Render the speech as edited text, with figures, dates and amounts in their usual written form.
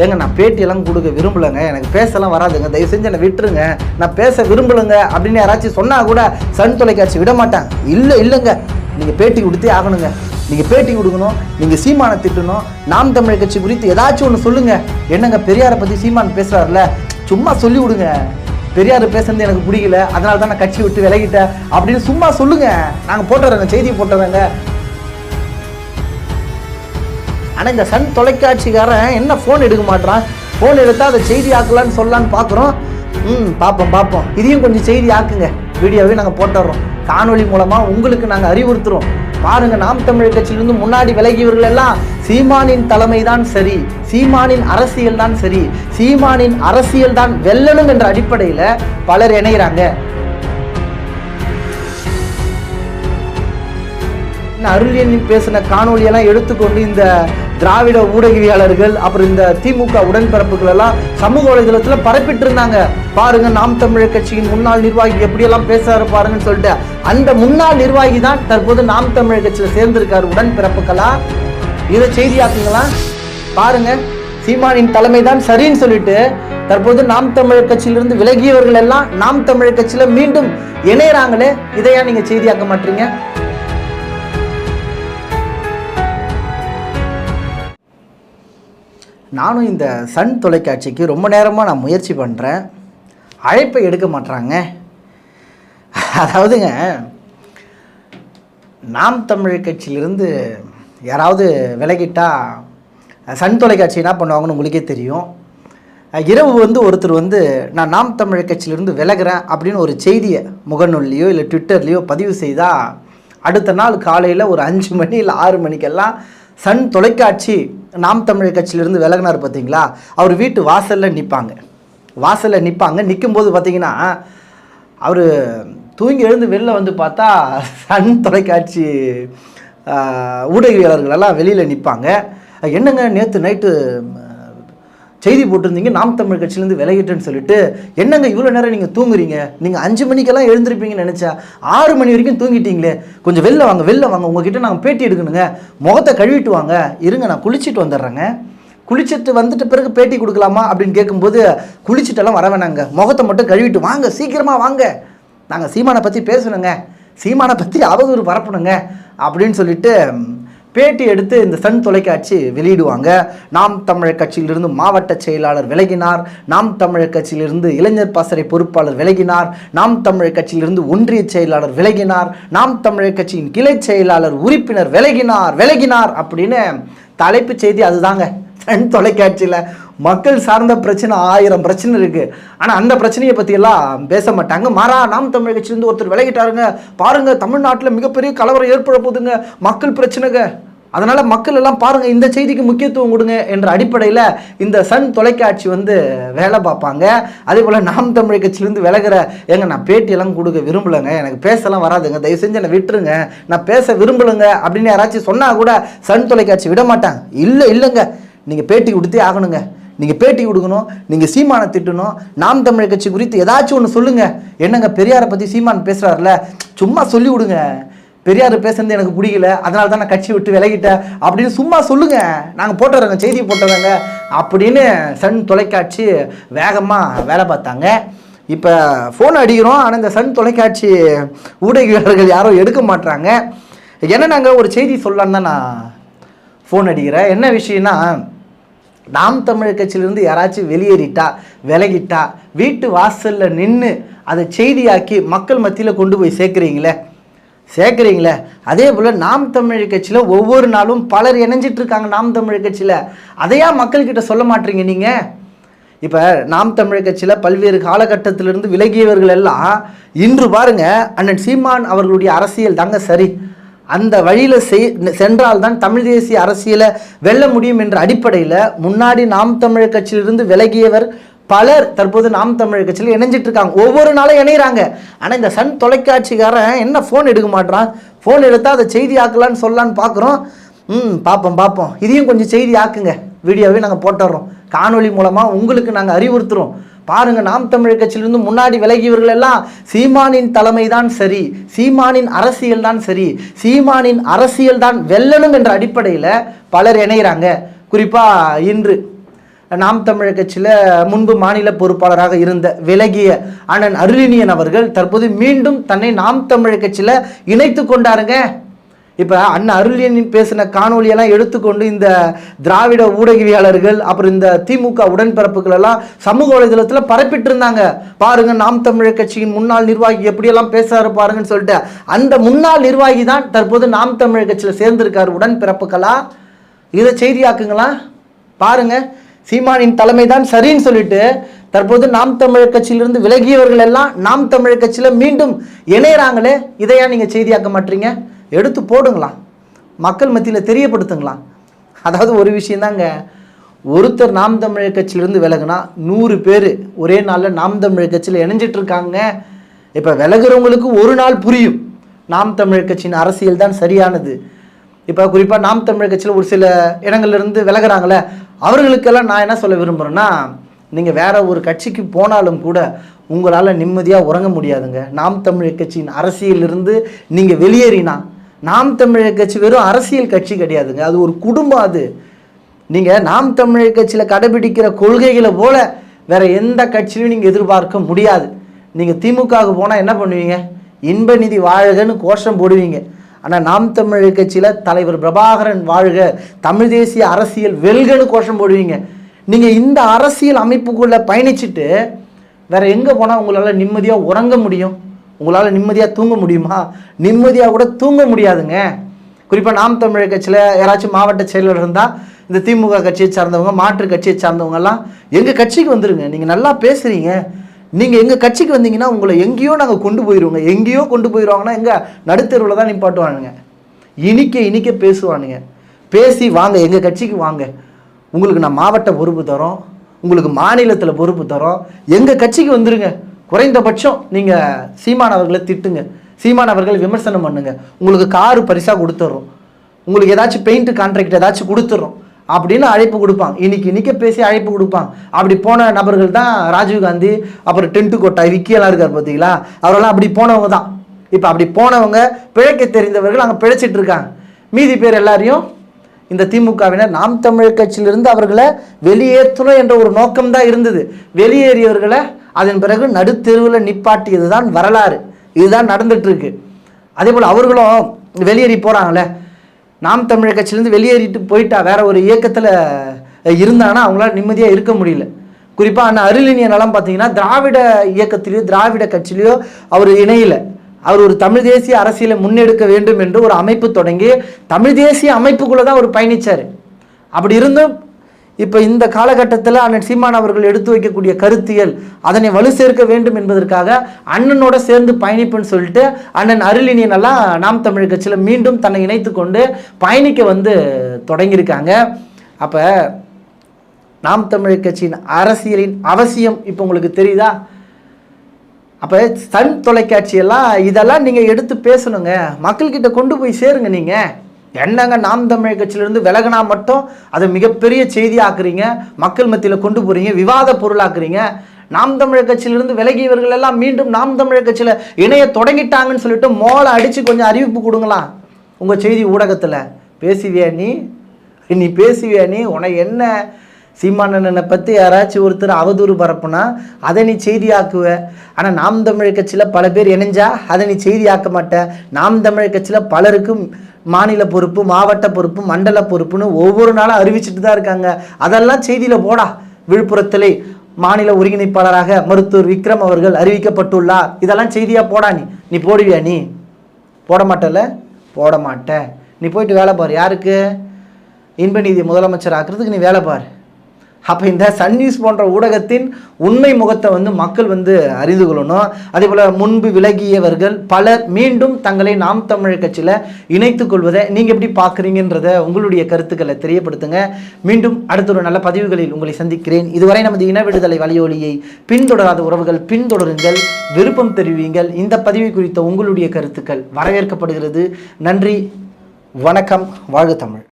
ஏங்க நான் பேட்டியெல்லாம் கொடுக்க விரும்பலைங்க, எனக்கு பேசலாம் வராதுங்க, தயவு செஞ்சு என்னை விட்டுருங்க, நான் பேச விரும்பலைங்க அப்படின்னு யாராச்சும் சொன்னால் கூட சன் தொலைக்காட்சி விட மாட்டாங்க. இல்லைங்க, நீங்கள் பேட்டி கொடுத்தே ஆகணுங்க, நீங்கள் பேட்டி கொடுக்கணும், நீங்கள் சீமானை திட்டணும், நாம் தமிழர் கட்சி குறித்து ஏதாச்சும் ஒன்று சொல்லுங்கள். என்னங்க பெரியாரை பற்றி சீமான் பேசுகிறாருல, சும்மா சொல்லி விடுங்க, பெரியார் பேசுறது எனக்கு பிடிக்கல, அதனால தான் நான் கட்சி விட்டு விலகிட்டேன் அப்படின்னு சும்மா சொல்லுங்கள், நாங்கள் போட்டுறோங்க, செய்தி போட்டுறோங்க. ஆனால் இந்த சன் தொலைக்காட்சிக்காரன் என்ன ஃபோன் எடுக்க மாட்டான், ஃபோன் எடுத்தால் அதை செய்தி ஆக்கலான்னு சொல்லலான்னு பார்க்குறோம். பார்ப்போம், இதையும் கொஞ்சம் செய்தி ஆக்குங்க, வீடியோவே நாங்கள் போட்டுறோம், காணொலி மூலமாக உங்களுக்கு நாங்கள் அறிவுறுத்துகிறோம். பாருங்கள், நாம் தமிழர் கட்சியிலிருந்து முன்னாடி விலகியவர்கள் எல்லாம் சீமானின் தலைமை தான் சரி, சீமானின் அரசியல் தான் சரி, சீமானின் அரசியல் தான் வெல்லணும் என்ற அடிப்படையில் பலர் இணைகிறாங்க. அருளியன் பேசின காணொலியெல்லாம் எடுத்துக்கொண்டு இந்த திராவிட ஊடகவியாளர்கள் அப்புறம் இந்த திமுக உடன்பிறப்புகள் எல்லாம் சமூக வலைதளத்தில் பரப்பிட்டு இருந்தாங்க. பாருங்க, நாம் தமிழர் கட்சியின் முன்னாள் நிர்வாகி எப்படியெல்லாம் பேசுறாரு பாருங்கன்னு சொல்லிட்டு. அந்த முன்னாள் நிர்வாகி தான் தற்போது நாம் தமிழர் கட்சியில் சேர்ந்திருக்காரு. உடன்பிறப்புகளா, இதை செய்தியாக்குங்களா? பாருங்க, சீமானின் தலைமை தான் சரின்னு சொல்லிட்டு தற்போது நாம் தமிழர் கட்சியிலிருந்து விலகியவர்கள் எல்லாம் நாம் தமிழர் கட்சியில மீண்டும் இணையறாங்களே, இதையா நீங்க செய்தியாக்க மாட்டீங்க? நானும் இந்த சன் தொலைக்காட்சிக்கு ரொம்ப நேரமாக நான் முயற்சி பண்ணுறேன், அழைப்பை எடுக்க மாட்டாங்க. அதாவதுங்க, நாம் தமிழர் கட்சியிலிருந்து யாராவது விலகிட்டால் சன் தொலைக்காட்சி என்ன பண்ணுவாங்கன்னு உங்களுக்கே தெரியும். இரவு ஒருத்தர் நான் நாம் தமிழர் கட்சியிலிருந்து விலகிறேன் அப்படின்னு ஒரு செய்தியை முகநூல்லையோ இல்லை ட்விட்டர்லேயோ பதிவு செய்தால் அடுத்த நாள் காலையில் ஒரு 5 மணி இல்லை 6 மணிக்கெல்லாம் சன் தொலைக்காட்சி நாம் தமிழர் கட்சியிலிருந்து விலகினார் பார்த்தீங்களா, அவர் வீட்டு வாசலில் நிற்பாங்க. நிற்கும்போது பார்த்தீங்கன்னா அவர் தூங்கி எழுந்து வெளில பார்த்தா சன் தொலைக்காட்சி ஊடகவியலாளர்களெல்லாம் வெளியில் நிற்பாங்க. என்னங்க நேற்று நைட்டு செய்தி போட்டிருந்தீங்க நாம் தமிழ் கட்சியிலேருந்து விலகிட்டேன்னு சொல்லிட்டு, என்னங்க இவ்வளோ நேரம் நீங்கள் தூங்குறீங்க, நீங்கள் 5 மணிக்கெல்லாம் எழுந்திருப்பீங்கன்னு நினச்சா 6 மணி வரைக்கும் தூங்கிட்டீங்களே, கொஞ்சம் வெளில வாங்க, உங்ககிட்ட நாங்கள் பேட்டி எடுக்கணுங்க, முகத்தை கழுவிட்டு வாங்க, இருங்க நான் குளிச்சுட்டு வந்துடுறேங்க, குளிச்சுட்டு வந்துட்டு பிறகு பேட்டி கொடுக்கலாமா அப்படின்னு கேட்கும்போது, குளிச்சுட்டெல்லாம் வர வேணாங்க, முகத்தை மட்டும் கழுவிட்டு வாங்க, சீக்கிரமாக வாங்க, நாங்கள் சீமானை பற்றி பேசணுங்க, சீமானை பற்றி அவதூறு பரப்பணுங்க அப்படின்னு சொல்லிட்டு பேட்டி எடுத்து இந்த சன் தொலைக்காட்சி வெளியிடுவாங்க. நாம் தமிழர் கட்சியிலிருந்து மாவட்ட செயலாளர் விலகினார், நாம் தமிழர் கட்சியிலிருந்து இளைஞர் பாசறை பொறுப்பாளர் விலகினார், நாம் தமிழர் கட்சியிலிருந்து ஒன்றிய செயலாளர் விலகினார், நாம் தமிழர் கட்சியின் கிளை செயலாளர் உறுப்பினர் விலகினார் அப்படின்னு தலைப்பு செய்தி. அதுதாங்க சன் தொலைக்காட்சியில். மக்கள் சார்ந்த பிரச்சனை 1000 பிரச்சனை இருக்குது, ஆனால் அந்த பிரச்சனையை பற்றியெல்லாம் பேச மாட்டாங்க. மாறா, நாம் தமிழர் கட்சியிலேருந்து ஒருத்தர் விலகிட்டாருங்க, பாருங்கள் தமிழ்நாட்டில் மிகப்பெரிய கலவரம் ஏற்பட போதுங்க, மக்கள் பிரச்சனைங்க, அதனால் மக்கள் எல்லாம் பாருங்கள் இந்த செய்திக்கு முக்கியத்துவம் கொடுங்க என்ற அடிப்படையில் இந்த சன் தொலைக்காட்சி வேலை பார்ப்பாங்க. அதே போல் நாம் தமிழர் கட்சியிலேருந்து விலகிற, ஏங்க நான் பேட்டியெல்லாம் கொடுக்க விரும்பலைங்க, எனக்கு பேசலாம் வராதுங்க, தயவு செஞ்சு என்னை விட்டுருங்க, நான் பேச விரும்பலைங்க அப்படின்னு யாராச்சும் சொன்னால் கூட சன் தொலைக்காட்சி விட மாட்டாங்க. இல்லைங்க, நீங்கள் பேட்டி கொடுத்தே ஆகணுங்க, நீங்கள் பேட்டி கொடுக்கணும், நீங்கள் சீமானை திட்டணும், நாம் தமிழர் கட்சி குறித்து ஏதாச்சும் ஒன்று சொல்லுங்கள். என்னங்க பெரியாரை பற்றி சீமான் பேசுகிறாருல, சும்மா சொல்லி விடுங்க, பெரியார் பேசுறது எனக்கு பிடிக்கல, அதனால தான் நான் கட்சி விட்டு விலகிட்டேன் அப்படின்னு சும்மா சொல்லுங்கள், நாங்கள் போட்டுறோங்க, செய்தி போட்டுறோங்க அப்படின்னு சன் தொலைக்காட்சி வேகமாக வேலை பார்த்தாங்க. இப்போ ஃபோன் அடிக்கிறோம், ஆனால் இந்த சன் தொலைக்காட்சி ஊடகவியலாளர்கள் யாரும் எடுக்க மாட்டுறாங்க. என்ன நாங்கள் ஒரு செய்தி சொல்லலான்னு தான் நான் ஃபோன் அடிக்கிறேன். என்ன விஷயம்னா, நாம் தமிழர் கட்சியிலிருந்து யாராச்சும் விலகிட்டா வீட்டு வாசலில் நின்று அதை செய்தியாக்கி மக்கள் மத்தியில் கொண்டு போய் சேர்க்குறீங்களே, அதே போல் நாம் தமிழர் கட்சியில் ஒவ்வொரு நாளும் பலர் இணைஞ்சிட்ருக்காங்க. நாம் தமிழர் கட்சியில் அதையா மக்கள்கிட்ட சொல்ல மாட்டீங்க நீங்கள்? இப்போ நாம் தமிழர் கட்சியில் பல்வேறு காலகட்டத்திலிருந்து விலகியவர்கள் எல்லாம் இன்று பாருங்கள், அண்ணன் சீமான் அவர்களுடைய அரசியல் தாங்க சரி, அந்த வழியில் சென்றால்தான் தமிழ் தேசிய அரசியலை வெல்ல முடியும் என்ற அடிப்படையில் முன்னாடி நாம் தமிழர் கட்சியிலிருந்து விலகியவர் பலர் தற்போது நாம் தமிழர் கட்சியில் இணைஞ்சிட்டு இருக்காங்க, ஒவ்வொரு நாளும் இணைகிறாங்க. ஆனால் இந்த சன் தொலைக்காட்சிக்காரன் என்ன ஃபோன் எடுக்க மாட்டான், ஃபோன் எடுத்தால் அதை செய்தி ஆக்கலான்னு சொல்லலான்னு பார்க்குறோம். பார்ப்போம், இதையும் கொஞ்சம் செய்தி ஆக்குங்க, வீடியோவே நாங்கள் போட்டுறோம், காணொலி மூலமாக உங்களுக்கு நாங்கள் அறிவுறுத்துகிறோம். பாருங்கள், நாம் தமிழர் கட்சியிலிருந்து முன்னாடி விலகியவர்கள் எல்லாம் சீமானின் தலைமை தான் சரி, சீமானின் அரசியல் தான் சரி, சீமானின் அரசியல் தான் வெல்லணும் என்ற அடிப்படையில் பலர் இணைகிறாங்க. குறிப்பாக இன்று நாம் தமிழர் கட்சியில் முன்பு மாநில பொறுப்பாளராக இருந்த விலகிய அண்ணன் அருளினியன் அவர்கள் தற்போது மீண்டும் தன்னை நாம் தமிழர் கட்சியில் இணைத்து கொண்டாருங்க. இப்போ அண்ணன் அருளினியன் பேசின காணொலியெல்லாம் எடுத்துக்கொண்டு இந்த திராவிட ஊடகவியாளர்கள் அப்புறம் இந்த திமுக உடன்பிறப்புகள் எல்லாம் சமூக வலைதளத்தில் பரப்பிட்டு இருந்தாங்க. பாருங்க, நாம் தமிழர் கட்சியின் முன்னாள் நிர்வாகி எப்படியெல்லாம் பேசுறாரு பாருங்கன்னு சொல்லிட்டு. அந்த முன்னாள் நிர்வாகி தான் தற்போது நாம் தமிழர் கட்சியில் சேர்ந்திருக்காரு. உடன்பிறப்புகளா, இதை செய்தியாக்குங்களா பாருங்க. சீமானின் தலைமை தான் சரின்னு சொல்லிட்டு தற்போது நாம் தமிழர் கட்சியிலிருந்து விலகியவர்கள் எல்லாம் நாம் தமிழர் கட்சியில் மீண்டும் இணையறாங்களே, இதையா நீங்கள் செய்தியாக்க மாட்டீங்க? எடுத்து போடுங்களாம், மக்கள் மத்தியில் தெரியப்படுத்துங்களாம். அதாவது ஒரு விஷயந்தாங்க, ஒருத்தர் நாம் தமிழர் கட்சியிலிருந்து விலகுனா 100 பேர் ஒரே நாளில் நாம் தமிழர் கட்சியில் இணைஞ்சிட்டு இருக்காங்க. இப்போ விலகுறவங்களுக்கு ஒரு நாள் புரியும் நாம் தமிழர் கட்சியின் அரசியல் தான் சரியானது. இப்போ குறிப்பாக நாம் தமிழர் கட்சியில் ஒரு சில இடங்கள்லேருந்து விலகிறாங்களே, அவர்களுக்கெல்லாம் நான் என்ன சொல்ல விரும்புகிறேன்னா, நீங்கள் வேற ஒரு கட்சிக்கு போனாலும் கூட உங்களால் நிம்மதியாக உறங்க முடியாதுங்க. நாம் தமிழர் கட்சியின் அரசியலிருந்து நீங்கள் வெளியேறினா, நாம் தமிழர் கட்சி வெறும் அரசியல் கட்சி கிடையாதுங்க, அது ஒரு குடும்பம். அது நீங்கள் நாம் தமிழர் கட்சியில் கடைபிடிக்கிற கொள்கைகளை போல வேற எந்த கட்சியிலும் நீங்கள் எதிர்பார்க்க முடியாது. நீங்கள் திமுகவுக்கு போனால் என்ன பண்ணுவீங்க? இன்ப நிதி வாழ்கன்னு கோஷம் போடுவீங்க. ஆனால் நாம் தமிழர் கட்சியில் தலைவர் பிரபாகரன் வாழ்க, தமிழ் தேசிய அரசியல் வெல்கன்னு கோஷம் போடுவீங்க. நீங்கள் இந்த அரசியல் அமைப்புக்குள்ளே பயணிச்சுட்டு வேற எங்கே போனால் உங்களால் நிம்மதியாக உறங்க முடியும்? உங்களால் நிம்மதியாக தூங்க முடியுமா? நிம்மதியாக கூட தூங்க முடியாதுங்க. குறிப்பாக நாம் தமிழர் கட்சியில் யாராச்சும் மாவட்ட செயலர் இருந்தால் இந்த திமுக கட்சியை சார்ந்தவங்க, மாற்று கட்சியை சார்ந்தவங்கெல்லாம் எங்கள் கட்சிக்கு வந்துடுங்க, நீங்கள் நல்லா பேசுகிறீங்க, நீங்கள் எங்கள் கட்சிக்கு வந்தீங்கன்னா உங்களை எங்கேயோ நாங்கள் கொண்டு போயிடுவோங்க. எங்கேயோ கொண்டு போயிடுவாங்கன்னா எங்கள் நடுத்தெருவில் தான் நிப்பாட்டுவானுங்க. இனிக்க பேசுவானுங்க. பேசி வாங்க, எங்கள் கட்சிக்கு வாங்க, உங்களுக்கு நான் மாவட்ட பொறுப்பு தரோம், உங்களுக்கு மாநிலத்தில் பொறுப்பு தரோம், எங்கள் கட்சிக்கு வந்துடுங்க. குறைந்தபட்சம் நீங்கள் சீமான் அவர்களை திட்டுங்க, சீமான் அவர்கள் விமர்சனம் பண்ணுங்க, உங்களுக்கு காரு பரிசாக கொடுத்துட்றோம், உங்களுக்கு ஏதாச்சும் பெயிண்ட் கான்ட்ராக்ட் ஏதாச்சும் கொடுத்துட்றோம் அப்படின்னு அழைப்பு கொடுப்பாங்க. இன்னைக்கு பேசி அழைப்பு கொடுப்பாங்க. அப்படி போன நபர்கள் தான் ராஜீவ்காந்தி, அப்புறம் டென்ட்டு கொட்டாய் விக்கியெல்லாம் இருக்கார் பார்த்தீங்களா, அவரெல்லாம் அப்படி போனவங்க தான். இப்போ அப்படி போனவங்க, பிழைக்க தெரிந்தவர்கள் அங்கே பிழைச்சிட்டு இருக்காங்க. மீதி பேர் எல்லாரையும் இந்த திமுகவினர் நாம் தமிழர் கட்சியிலிருந்து அவர்களை வெளியேற்றணும் என்ற ஒரு நோக்கம் தான் இருந்தது. வெளியேறியவர்களை அதன் பிறகு நடுத்தெருவில் நிப்பாட்டியது தான் வரலாறு. இதுதான் நடந்துட்டு இருக்கு. அதே போல் அவர்களும் வெளியேறி போகிறாங்களே, நாம் தமிழர் கட்சியிலேருந்து வெளியேறிட்டு போயிட்டா வேற ஒரு இயக்கத்தில் இருந்தாங்கன்னா அவங்களால நிம்மதியாக இருக்க முடியல. குறிப்பாக அண்ணன் அருளினியனெல்லாம் பார்த்தீங்கன்னா திராவிட இயக்கத்திலேயோ திராவிட கட்சியிலையோ அவர் இணையில. அவர் ஒரு தமிழ் தேசிய அரசியலை முன்னெடுக்க வேண்டும் என்று ஒரு அமைப்பு தொடங்கி தமிழ் தேசிய அமைப்புக்குள்ளே தான் அவர் பயணித்தார். அப்படி இருந்தும் இப்போ இந்த காலகட்டத்தில் அண்ணன் சீமான் அவர்கள் எடுத்து வைக்கக்கூடிய கருத்தியல் அதனை வலு சேர்க்க வேண்டும் என்பதற்காக அண்ணனோட சேர்ந்து பயணிப்புன்னு சொல்லிட்டு அண்ணன் அருளினியனெல்லாம் நாம் தமிழர் கட்சியில் மீண்டும் தன்னை இணைத்து கொண்டு பயணிக்க தொடங்கியிருக்காங்க. அப்போ நாம் தமிழர் கட்சியின் அரசியலின் அவசியம் இப்போ உங்களுக்கு தெரியுதா? அப்போ சன் தொலைக்காட்சியெல்லாம் இதெல்லாம் நீங்கள் எடுத்து பேசணுங்க, மக்கள்கிட்ட கொண்டு போய் சேருங்க. நீங்கள் என்னங்க நாம் தமிழர் கட்சியிலிருந்து விலகினா மட்டும் அதை மிகப்பெரிய செய்தி ஆக்குறீங்க, மக்கள் மத்தியில் கொண்டு போகிறீங்க, விவாத பொருளாக்குறீங்க. நாம் தமிழர் கட்சியிலிருந்து விலகியவர்கள் எல்லாம் மீண்டும் நாம் தமிழர் கட்சியில் இணைய தொடங்கிட்டாங்கன்னு சொல்லிட்டு மோளை அடித்து கொஞ்சம் அறிவிப்பு கொடுங்களாம் உங்கள் செய்தி ஊடகத்தில். பேசுவியா நீ பேசுவியா நீ? உனக்கு என்ன சீமானனை பற்றி யாராச்சும் ஒருத்தர் அவதூறு பரப்புனா அதை நீ செய்தியாக்குவ. ஆனால் நாம் தமிழர் கட்சியில் பல பேர் இணைஞ்சா அதை நீ செய்தியாக்க மாட்டேன். நாம் தமிழர் கட்சியில் பலருக்கும் மாநில பொறுப்பு, மாவட்ட பொறுப்பு, மண்டல பொறுப்புன்னு ஒவ்வொரு நாளும் அறிவிச்சுட்டு தான் இருக்காங்க. அதெல்லாம் செய்தியில் போடா. விழுப்புரத்திலே மாநில ஒருங்கிணைப்பாளராக மருத்துவர் விக்ரம் அவர்கள் அறிவிக்கப்பட்டுள்ளார். இதெல்லாம் செய்தியாக போடா. நீ போடுவியா? நீ போட மாட்டல, போட மாட்டேன். நீ போயிட்டு வேலை பாரு. யாருக்கு? இன்ப நீதி முதலமைச்சர் ஆக்குறதுக்கு நீ வேலை பாரு. அப்போ இந்த சன் நியூஸ் போன்ற ஊடகத்தின் உண்மை முகத்தை மக்கள் அறிந்து கொள்ளணும். அதே போல் முன்பு விலகியவர்கள் பலர் மீண்டும் தங்களை நாம் தமிழர் கட்சியில் இணைத்து கொள்வதை நீங்கள் எப்படி பார்க்குறீங்கன்றத உங்களுடைய கருத்துக்களை தெரியப்படுத்துங்க. மீண்டும் அடுத்த ஒரு நல்ல பதிவுகளில் உங்களை சந்திக்கிறேன். இதுவரை நமது இன விடுதலை வலையொலியை பின்தொடராத உறவுகள் பின்தொடருங்கள், விருப்பம் தெரிவிங்கள். இந்த பதிவை குறித்த உங்களுடைய கருத்துக்கள் வரவேற்கப்படுகிறது. நன்றி, வணக்கம், வாழ்க தமிழ்.